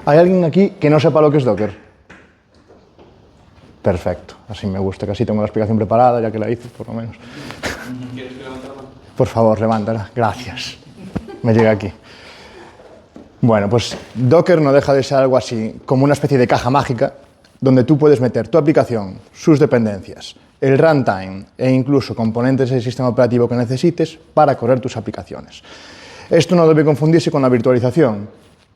¿Hay alguien aquí que no sepa lo que es Docker? Perfecto, así me gusta, que así tengo la explicación preparada, ya que la hice, por lo menos. ¿Quieres que levante la mano? Por favor, levántala. Gracias. Me llega aquí. Bueno, pues Docker no deja de ser algo así, como una especie de caja mágica, donde tú puedes meter tu aplicación, sus dependencias, el runtime e incluso componentes del sistema operativo que necesites para correr tus aplicaciones. Esto no debe confundirse con la virtualización.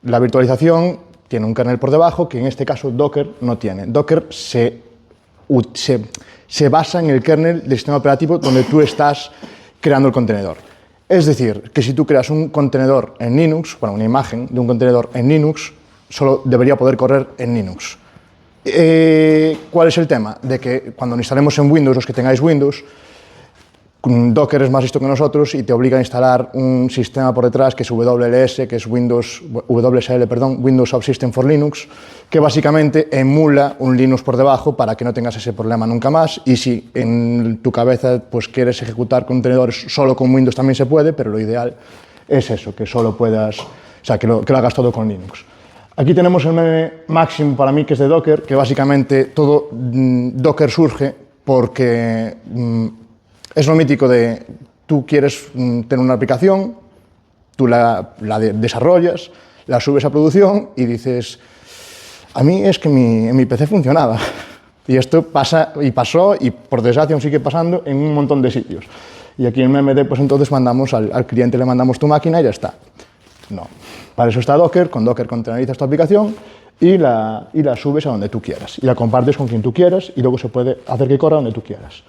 La virtualización tiene un kernel por debajo que en este caso Docker no tiene. Docker se basa en el kernel del sistema operativo donde tú estás creando el contenedor. Es decir, que si tú creas un contenedor en Linux, bueno, una imagen de un contenedor en Linux, solo debería poder correr en Linux. ¿Cuál es el tema? De que cuando instalemos en Windows, los que tengáis Windows, Docker es más listo que nosotros y te obliga a instalar un sistema por detrás que es WSL, que es Windows Subsystem for Linux, que básicamente emula un Linux por debajo para que no tengas ese problema nunca más. Y si en tu cabeza pues, quieres ejecutar contenedores solo con Windows también se puede, pero lo ideal es eso, que solo puedas, o sea, que lo hagas todo con Linux. Aquí tenemos el meme máximo para mí, que es de Docker, que básicamente todo Docker surge porque es lo mítico de tú quieres tener una aplicación, tú la desarrollas, la subes a producción y dices, a mí es que en mi PC funcionaba. Y esto pasa y pasó y por desgracia aún sigue pasando en un montón de sitios. Y aquí en MMD pues entonces mandamos al cliente, le mandamos tu máquina y ya está. No. Para eso está Docker, con Docker containerizas tu aplicación y la subes a donde tú quieras. Y la compartes con quien tú quieras y luego se puede hacer que corra donde tú quieras.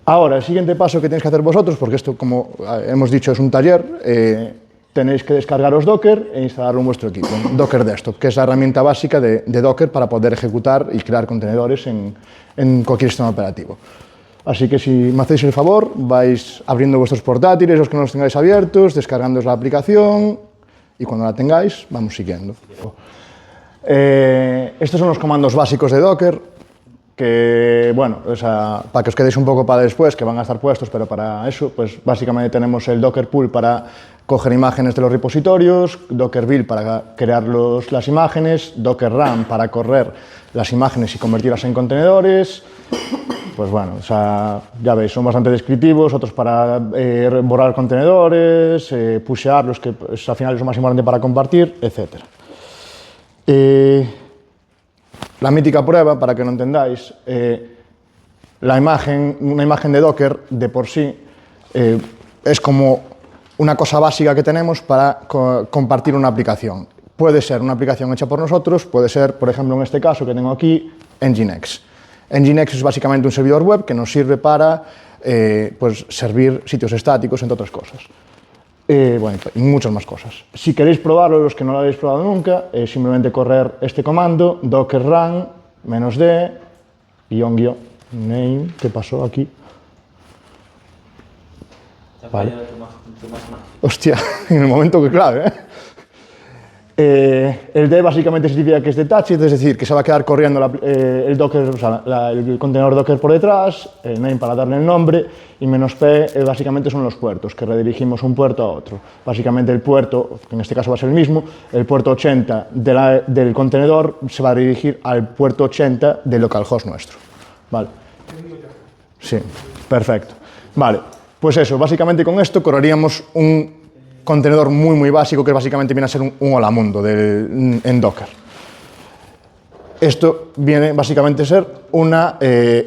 Ahora, el siguiente paso que tenéis que hacer vosotros, porque esto, como hemos dicho, es un taller, tenéis que descargaros Docker e instalarlo en vuestro equipo. Docker Desktop, que es la herramienta básica de Docker para poder ejecutar y crear contenedores en cualquier sistema operativo. Así que si me hacéis el favor, vais abriendo vuestros portátiles, los que no los tengáis abiertos, descargándoos la aplicación y cuando la tengáis, vamos siguiendo. Estos son los comandos básicos de Docker, que, bueno, o sea, para que os quedéis un poco para después, que van a estar puestos, pero para eso, pues básicamente tenemos el Docker Pull para coger imágenes de los repositorios, Docker Build para crear las imágenes, Docker Run para correr las imágenes y convertirlas en contenedores. Pues bueno, o sea, ya veis, son bastante descriptivos, otros para borrar contenedores, pushearlos, que pues, al final es lo más importante para compartir, etc. La mítica prueba, para que lo entendáis, una imagen de Docker de por sí es como una cosa básica que tenemos para compartir una aplicación. Puede ser una aplicación hecha por nosotros, puede ser, por ejemplo, en este caso que tengo aquí, Nginx. Nginx es básicamente un servidor web que nos sirve para pues, servir sitios estáticos, entre otras cosas. Bueno, y muchas más cosas. Si queréis probarlo, los que no lo habéis probado nunca, simplemente correr este comando, docker run, -d, --name, ¿qué pasó aquí? Vale. Hostia, en el momento que clave, ¿eh? El D básicamente significa que es detached, es decir, que se va a quedar corriendo el Docker, o sea, el contenedor Docker por detrás, el name para darle el nombre, y -p básicamente son los puertos, que redirigimos un puerto a otro. Básicamente el puerto, que en este caso va a ser el mismo, el puerto 80 del contenedor se va a dirigir al puerto 80 del localhost nuestro. ¿Vale? Sí, perfecto. Vale, pues eso, básicamente con esto correríamos un contenedor muy básico que básicamente viene a ser un hola mundo en Docker. Esto viene básicamente a ser una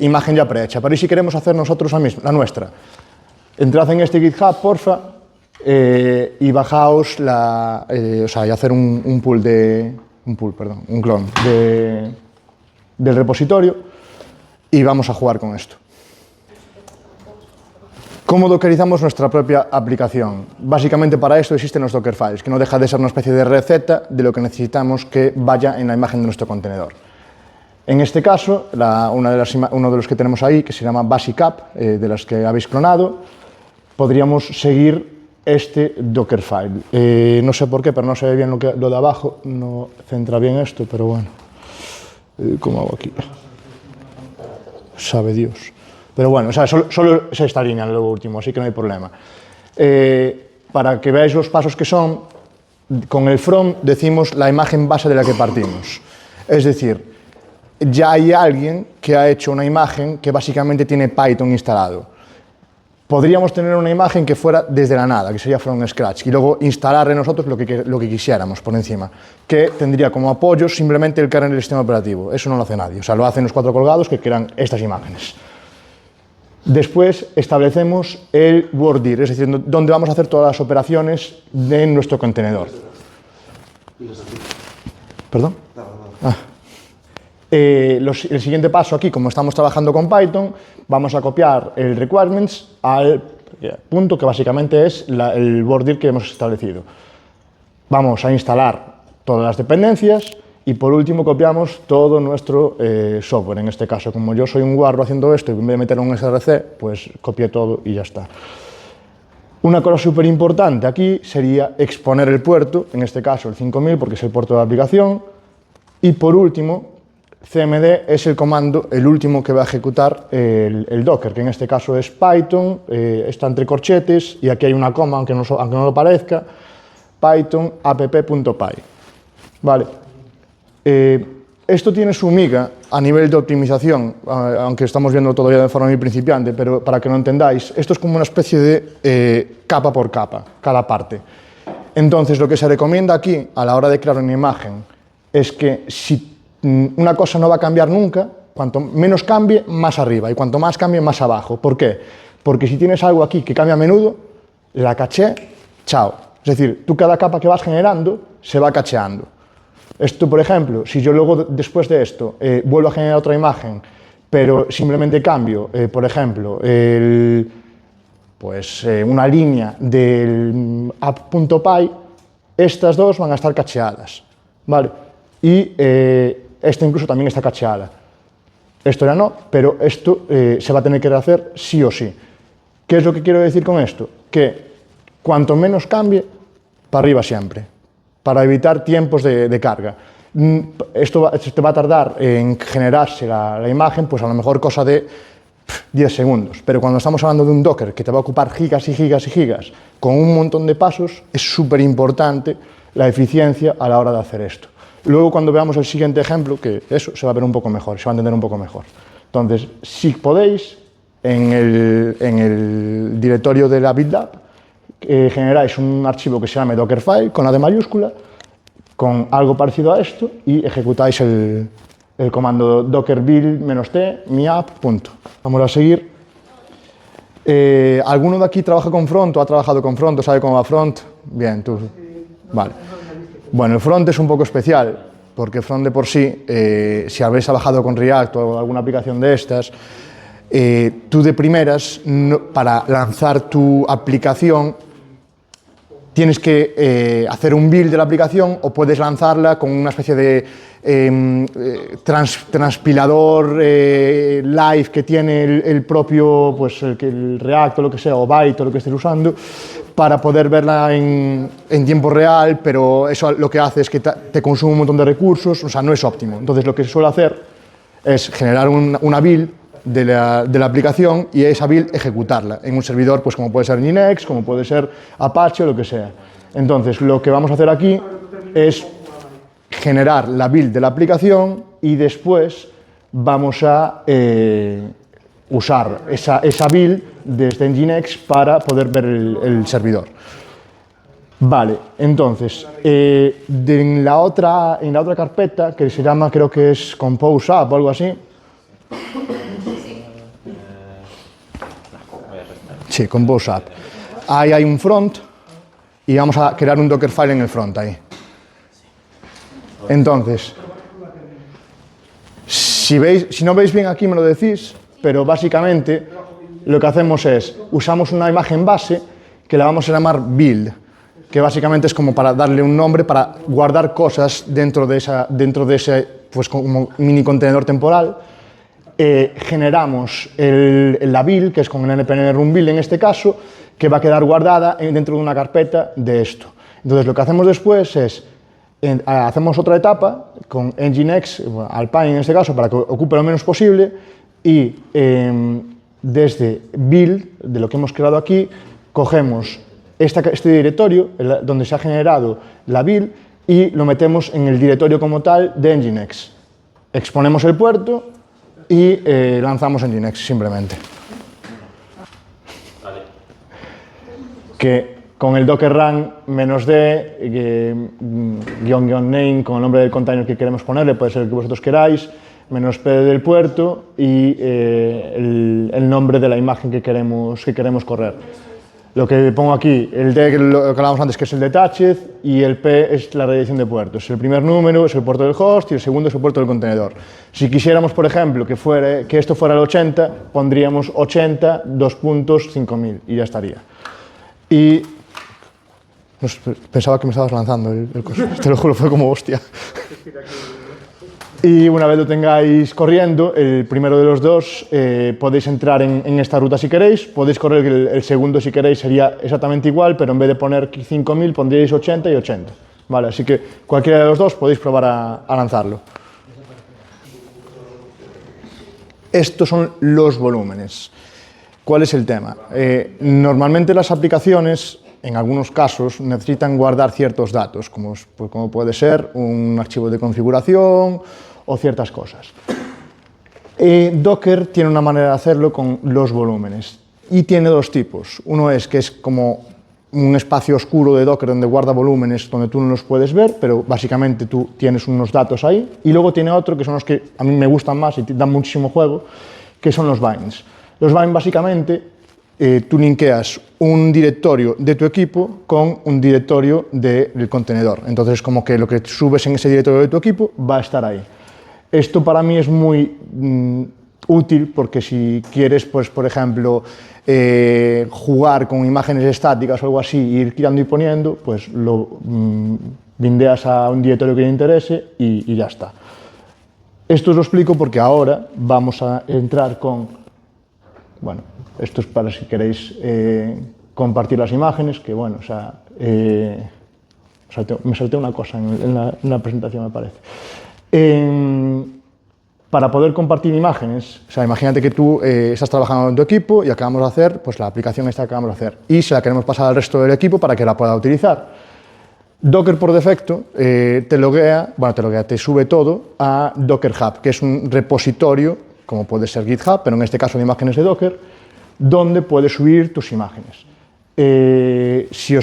imagen ya prehecha, pero ¿y si queremos hacer nosotros la nuestra? Entrad en este GitHub, porfa, y bajaos o sea, y hacer un clon del repositorio y vamos a jugar con esto. ¿Cómo dockerizamos nuestra propia aplicación? Básicamente para esto existen los Dockerfiles, que no deja de ser una especie de receta de lo que necesitamos que vaya en la imagen de nuestro contenedor. En este caso, uno de los que tenemos ahí, que se llama Basic App, de las que habéis clonado, podríamos seguir este Dockerfile. No sé por qué, pero no se ve bien lo de abajo, no centra bien esto, pero bueno. ¿Cómo hago aquí? Sabe Dios. Pero bueno, o sea, solo es esta línea, lo último, así que no hay problema. Para que veáis los pasos que son, con el from decimos la imagen base de la que partimos. Es decir, ya hay alguien que ha hecho una imagen que básicamente tiene Python instalado. Podríamos tener una imagen que fuera desde la nada, que sería from scratch, y luego instalarle nosotros lo que quisiéramos por encima, que tendría como apoyo simplemente el kernel del sistema operativo. Eso no lo hace nadie, o sea, lo hacen los 4 colgados que crean estas imágenes. Después establecemos el WordDir, es decir, donde vamos a hacer todas las operaciones de nuestro contenedor. ¿Perdón? El siguiente paso aquí, como estamos trabajando con Python, vamos a copiar el requirements al punto que básicamente es el WordDir que hemos establecido. Vamos a instalar todas las dependencias y por último copiamos todo nuestro software. En este caso, como yo soy un guarro haciendo esto y en vez de meter un SRC, pues copié todo y ya está. Una cosa súper importante aquí sería exponer el puerto, en este caso el 5000 porque es el puerto de la aplicación, y por último cmd es el comando, el último que va a ejecutar el Docker, que en este caso es Python, está entre corchetes y aquí hay una coma, aunque no lo parezca, Python app.py. Vale. Esto tiene su miga a nivel de optimización, aunque estamos viendo todavía de forma muy principiante, pero para que lo entendáis, esto es como una especie de capa por capa, cada parte. Entonces, lo que se recomienda aquí, a la hora de crear una imagen, es que si una cosa no va a cambiar nunca, cuanto menos cambie, más arriba, y cuanto más cambie, más abajo. ¿Por qué? Porque si tienes algo aquí que cambia a menudo, la caché, chao. Es decir, tú cada capa que vas generando se va cacheando. Esto, por ejemplo, si yo luego, después de esto, vuelvo a generar otra imagen, pero simplemente cambio, por ejemplo, una línea del app.py, estas dos van a estar cacheadas, ¿vale? Y esta incluso también está cacheada. Esto ya no, pero esto se va a tener que rehacer sí o sí. ¿Qué es lo que quiero decir con esto? Que cuanto menos cambie, para arriba siempre, para evitar tiempos de carga. Esto te va a tardar en generarse la imagen, pues a lo mejor cosa de 10 segundos, pero cuando estamos hablando de un Docker que te va a ocupar gigas y gigas y gigas, con un montón de pasos, es súper importante la eficiencia a la hora de hacer esto. Luego, cuando veamos el siguiente ejemplo, que eso se va a ver un poco mejor, se va a entender un poco mejor. Entonces, si podéis, en el directorio de la build app, generáis un archivo que se llame Dockerfile, con la D mayúscula, con algo parecido a esto, y ejecutáis el comando docker build -t mi app. Vamos a seguir. ¿Alguno de aquí trabaja con front o ha trabajado con front o sabe cómo va front? Bien, tú. Vale. Bueno, el front es un poco especial, porque front de por sí, si habéis trabajado con React o alguna aplicación de estas, tú de primeras, para lanzar tu aplicación, tienes que hacer un build de la aplicación o puedes lanzarla con una especie de transpilador live que tiene el propio, pues el React o lo que sea, o Byte o lo que estés usando, para poder verla en tiempo real, pero eso lo que hace es que te consume un montón de recursos, o sea, no es óptimo. Entonces, lo que se suele hacer es generar una build de la aplicación y esa build ejecutarla en un servidor, pues como puede ser Nginx, como puede ser Apache o lo que sea. Entonces, lo que vamos a hacer aquí es generar la build de la aplicación y después vamos a usar esa build desde Nginx para poder ver el servidor. Vale, entonces, en la otra carpeta, que se llama, creo que es Compose App o algo así. Sí, Compose App. Ahí hay un front y vamos a crear un Dockerfile en el front ahí. Entonces, si no veis bien aquí me lo decís, pero básicamente lo que hacemos es, usamos una imagen base que la vamos a llamar build, que básicamente es como para darle un nombre, para guardar cosas dentro de ese pues, como mini contenedor temporal. Generamos la build, que es con el npm run build en este caso, que va a quedar guardada dentro de una carpeta de esto. Entonces, lo que hacemos después es, hacemos otra etapa con Nginx, Alpine en este caso, para que ocupe lo menos posible, y desde build, de lo que hemos creado aquí, cogemos este directorio donde se ha generado la build y lo metemos en el directorio como tal de Nginx. Exponemos el puerto y lanzamos Nginx simplemente. Vale. Que con el docker run -d, --name con el nombre del container que queremos ponerle, puede ser el que vosotros queráis, -p del puerto y el nombre de la imagen que queremos correr. Lo que pongo aquí, el D, lo que hablábamos antes, que es el detached, y el P es la redirección de puertos. El primer número es el puerto del host y el segundo es el puerto del contenedor. Si quisiéramos, por ejemplo, que esto fuera el 80, pondríamos 80, 2.5000 y ya estaría. Y pensaba que me estabas lanzando el coso. Te lo juro, fue como hostia. Y una vez lo tengáis corriendo, el primero de los dos, podéis entrar en esta ruta si queréis, podéis correr el segundo si queréis, sería exactamente igual, pero en vez de poner 5000 pondríais 80 y 80. Vale, así que cualquiera de los dos podéis probar a lanzarlo. Estos son los volúmenes. ¿Cuál es el tema? Normalmente las aplicaciones, en algunos casos, necesitan guardar ciertos datos, como puede ser un archivo de configuración o ciertas cosas. Docker tiene una manera de hacerlo con los volúmenes y tiene dos tipos. Uno es que es como un espacio oscuro de Docker donde guarda volúmenes donde tú no los puedes ver, pero básicamente tú tienes unos datos ahí. Y luego tiene otro que son los que a mí me gustan más y dan muchísimo juego, que son los bindings. Los bindings básicamente tú linkeas un directorio de tu equipo con un directorio del contenedor. Entonces, como que lo que subes en ese directorio de tu equipo va a estar ahí. Esto para mí es muy útil porque si quieres, pues, por ejemplo, jugar con imágenes estáticas o algo así, ir tirando y poniendo, pues lo bindeas a un directorio que te interese y ya está. Esto os lo explico porque ahora vamos a entrar con, bueno, esto es para si queréis compartir las imágenes, que bueno, o sea, me salté una cosa en la presentación, me parece. Para poder compartir imágenes, o sea, imagínate que tú estás trabajando en tu equipo y acabamos de hacer pues, la aplicación esta que acabamos de hacer y se la queremos pasar al resto del equipo para que la pueda utilizar. Docker por defecto te sube todo a Docker Hub, que es un repositorio, como puede ser GitHub, pero en este caso de imágenes de Docker, donde puedes subir tus imágenes. Si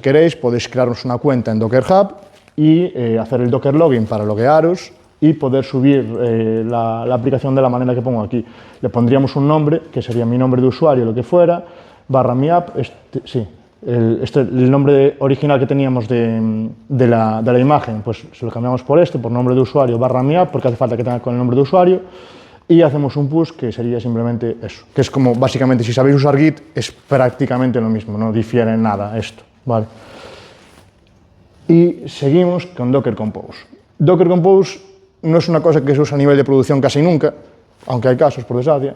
queréis, podéis crearos una cuenta en Docker Hub y hacer el Docker login para loguearos y poder subir la aplicación de la manera que pongo aquí. Le pondríamos un nombre, que sería mi nombre de usuario, lo que fuera, /meapp, el nombre original que teníamos de la imagen, pues se lo cambiamos por por nombre de usuario /meapp, porque hace falta que tenga con el nombre de usuario, y hacemos un push que sería simplemente eso, que es como, básicamente, si sabéis usar Git, es prácticamente lo mismo, no difiere en nada esto, ¿vale? Y seguimos con Docker Compose. Docker Compose no es una cosa que se usa a nivel de producción casi nunca, aunque hay casos, por desgracia,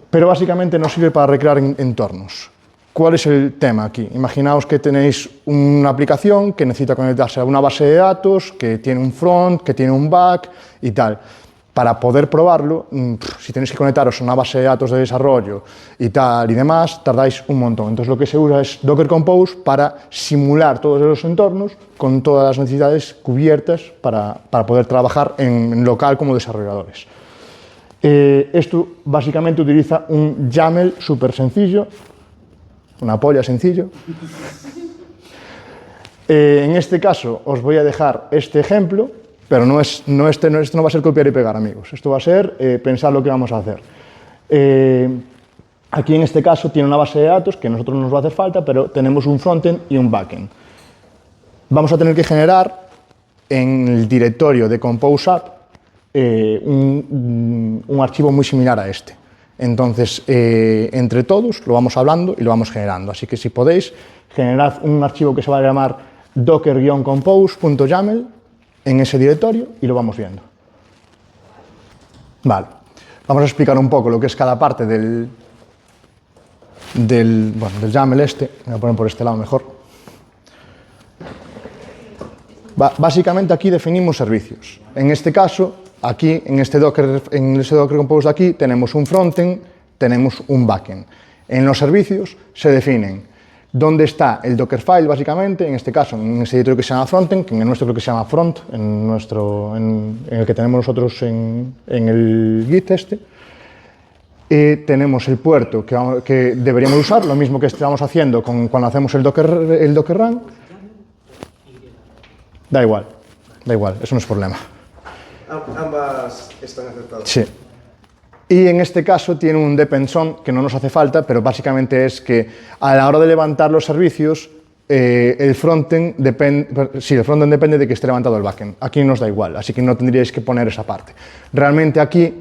pero básicamente nos sirve para recrear entornos. ¿Cuál es el tema aquí? Imaginaos que tenéis una aplicación que necesita conectarse a una base de datos, que tiene un front, que tiene un back y tal. Para poder probarlo, si tenéis que conectaros a una base de datos de desarrollo y tal y demás, tardáis un montón. Entonces lo que se usa es Docker Compose para simular todos esos entornos con todas las necesidades cubiertas para poder trabajar en local como desarrolladores. Esto básicamente utiliza un YAML súper sencillo, una polla sencillo. En este caso os voy a dejar este ejemplo, pero esto no va a ser copiar y pegar, amigos. Esto va a ser pensar lo que vamos a hacer. Aquí en este caso tiene una base de datos que a nosotros nos va a hacer falta, pero tenemos un frontend y un backend. Vamos a tener que generar en el directorio de Compose App un archivo muy similar a este. Entonces, entre todos lo vamos hablando y lo vamos generando. Así que si podéis, generad un archivo que se va a llamar docker-compose.yaml en ese directorio y lo vamos viendo. Vale, vamos a explicar un poco lo que es cada parte del YAML este. Me voy a poner por este lado mejor. Básicamente aquí definimos servicios. En este caso, aquí en ese Docker Compose de aquí tenemos un frontend, tenemos un backend. En los servicios se definen dónde está el Dockerfile, básicamente, en este caso, en ese directorio que se llama frontend, que en el nuestro creo que se llama front, en el que tenemos nosotros en el Git este. Tenemos el puerto que deberíamos usar, lo mismo que estamos haciendo cuando hacemos el Docker run. Da igual, eso no es problema. Ambas están aceptadas. Sí. Y en este caso tiene un depends on que no nos hace falta, pero básicamente es que a la hora de levantar los servicios, el frontend depende de que esté levantado el backend. Aquí nos da igual, así que no tendríais que poner esa parte. Realmente aquí,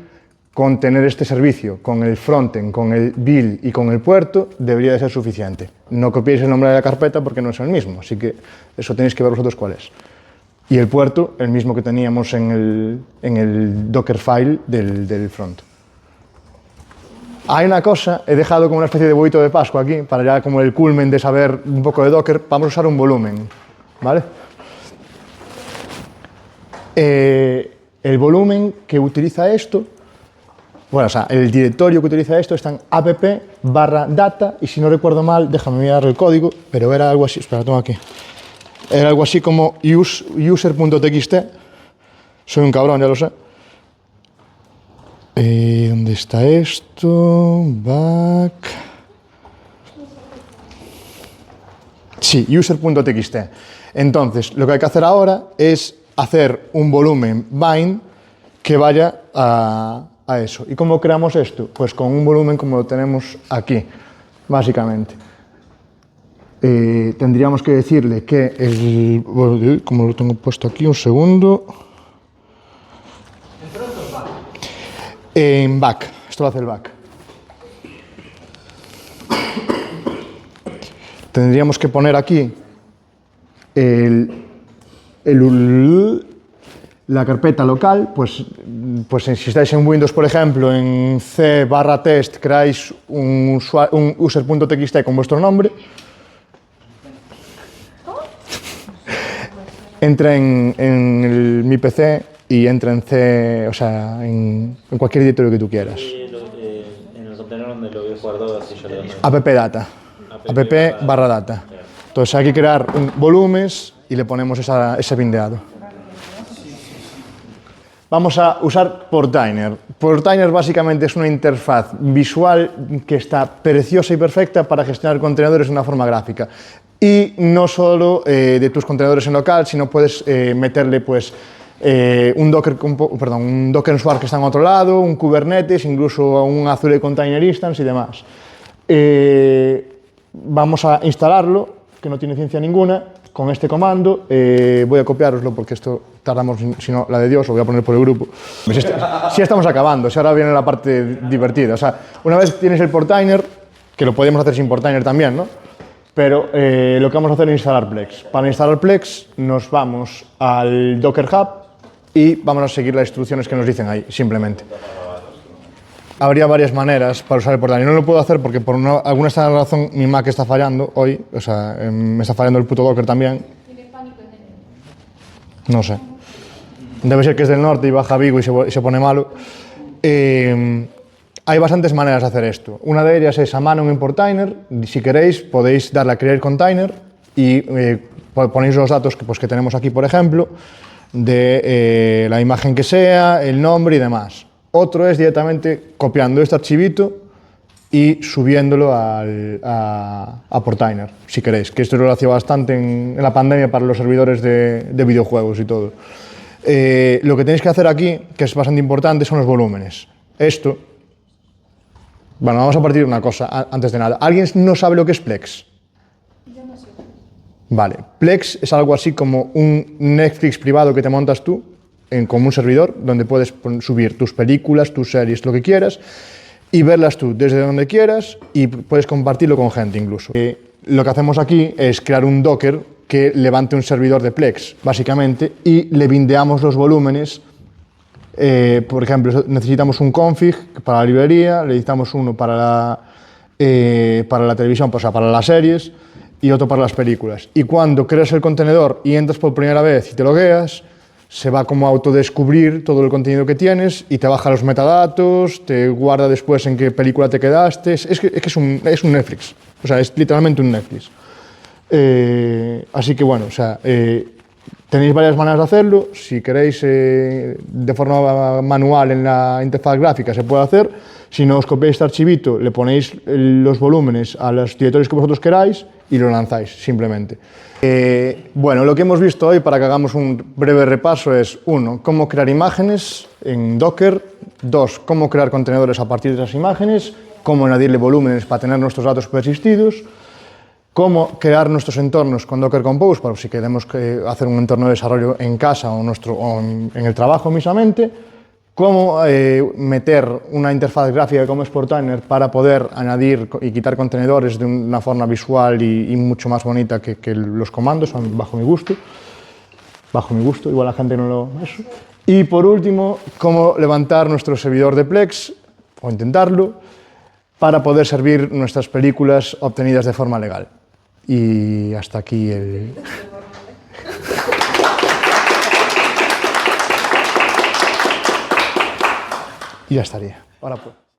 con tener este servicio, con el frontend, con el build y con el puerto, debería de ser suficiente. No copiéis el nombre de la carpeta porque no es el mismo, así que eso tenéis que ver vosotros cuál es. Y el puerto, el mismo que teníamos en el Dockerfile del front. Hay una cosa, he dejado como una especie de huevito de Pascua aquí, para ya como el culmen de saber un poco de Docker, vamos a usar un volumen, ¿vale? El volumen que utiliza esto, bueno, o sea, el directorio que utiliza esto está en app/data, y si no recuerdo mal, déjame mirar el código, pero era algo así, espera, lo tengo aquí. Era algo así como user.txt, soy un cabrón, ya lo sé. ¿Dónde está esto? Back. Sí, user.txt. Entonces, lo que hay que hacer ahora es hacer un volumen bind que vaya a eso. ¿Y cómo creamos esto? Pues con un volumen como lo tenemos aquí, básicamente. Tendríamos que decirle que como lo tengo puesto aquí, un segundo. En back, esto lo hace el back. Tendríamos que poner aquí la carpeta local, pues si estáis en Windows, por ejemplo, en c/test creáis un user.txt con vuestro nombre. Entra en mi PC y entra en C, o sea, en cualquier directorio que tú quieras. En el contenedor donde lo voy a guardar, así yo lo doy. app/data. app/data. Entonces hay que crear volúmenes y le ponemos ese bindeado. Vamos a usar Portainer. Portainer básicamente es una interfaz visual que está preciosa y perfecta para gestionar contenedores de una forma gráfica. Y no solo de tus contenedores en local, sino puedes meterle pues, un Docker Swarm que está en otro lado, un Kubernetes, incluso un Azure Container Instance y demás. Vamos a instalarlo, que no tiene ciencia ninguna, con este comando. Voy a copiároslo porque esto tardamos, si no, la de Dios, lo voy a poner por el grupo. Si ya estamos acabando, si ahora viene la parte divertida. O sea, una vez tienes el Portainer, que lo podemos hacer sin Portainer también, ¿no? Pero lo que vamos a hacer es instalar Plex. Para instalar Plex nos vamos al Docker Hub y vamos a seguir las instrucciones que nos dicen ahí, simplemente. Habría varias maneras para usar el Portainer. No lo puedo hacer porque por alguna extraña razón mi Mac está fallando hoy, o sea, me está fallando el puto Docker también. ¿Tiene pánico en él? No sé. Debe ser que es del norte y baja a Vigo y se pone malo. Hay bastantes maneras de hacer esto. Una de ellas es a mano en Portainer. Si queréis, podéis darle a Create Container y ponéis los datos que tenemos aquí, por ejemplo, de la imagen que sea, el nombre y demás. Otro es directamente copiando este archivito y subiéndolo a Portainer, si queréis, que esto lo hacía bastante en la pandemia para los servidores de videojuegos y todo. Lo que tenéis que hacer aquí, que es bastante importante, son los volúmenes. Esto, bueno, vamos a partir de una cosa antes de nada. ¿Alguien no sabe lo que es Plex? Yo no sé. Vale, Plex es algo así como un Netflix privado que te montas tú, como un servidor, donde puedes subir tus películas, tus series, lo que quieras, y verlas tú desde donde quieras y puedes compartirlo con gente incluso. Lo que hacemos aquí es crear un Docker que levante un servidor de Plex, básicamente, y le bindeamos los volúmenes. Por ejemplo, necesitamos un config para la librería, necesitamos uno para la televisión, o sea, para las series, y otro para las películas. Y cuando creas el contenedor y entras por primera vez y te logueas, se va como a autodescubrir todo el contenido que tienes y te baja los metadatos, te guarda después en qué película te quedaste. Es un Netflix, o sea, es literalmente un Netflix. Así que bueno, o sea, tenéis varias maneras de hacerlo. Si queréis de forma manual en la interfaz gráfica se puede hacer. Si no os copiáis este archivito, le ponéis los volúmenes a los directorios que vosotros queráis y lo lanzáis simplemente. Bueno, lo que hemos visto hoy, para que hagamos un breve repaso, es 1. Cómo crear imágenes en Docker. 2. Cómo crear contenedores a partir de esas imágenes. Cómo añadirle volúmenes para tener nuestros datos persistidos. Cómo crear nuestros entornos con Docker Compose, para si queremos hacer un entorno de desarrollo en casa o en el trabajo mismamente. Cómo meter una interfaz gráfica como Sportainer para poder añadir y quitar contenedores de una forma visual y mucho más bonita que los comandos, bajo mi gusto. Bajo mi gusto, igual la gente no lo... Eso. Y por último, cómo levantar nuestro servidor de Plex, o intentarlo, para poder servir nuestras películas obtenidas de forma legal. Y hasta aquí el... Y ya estaría. Ahora pues.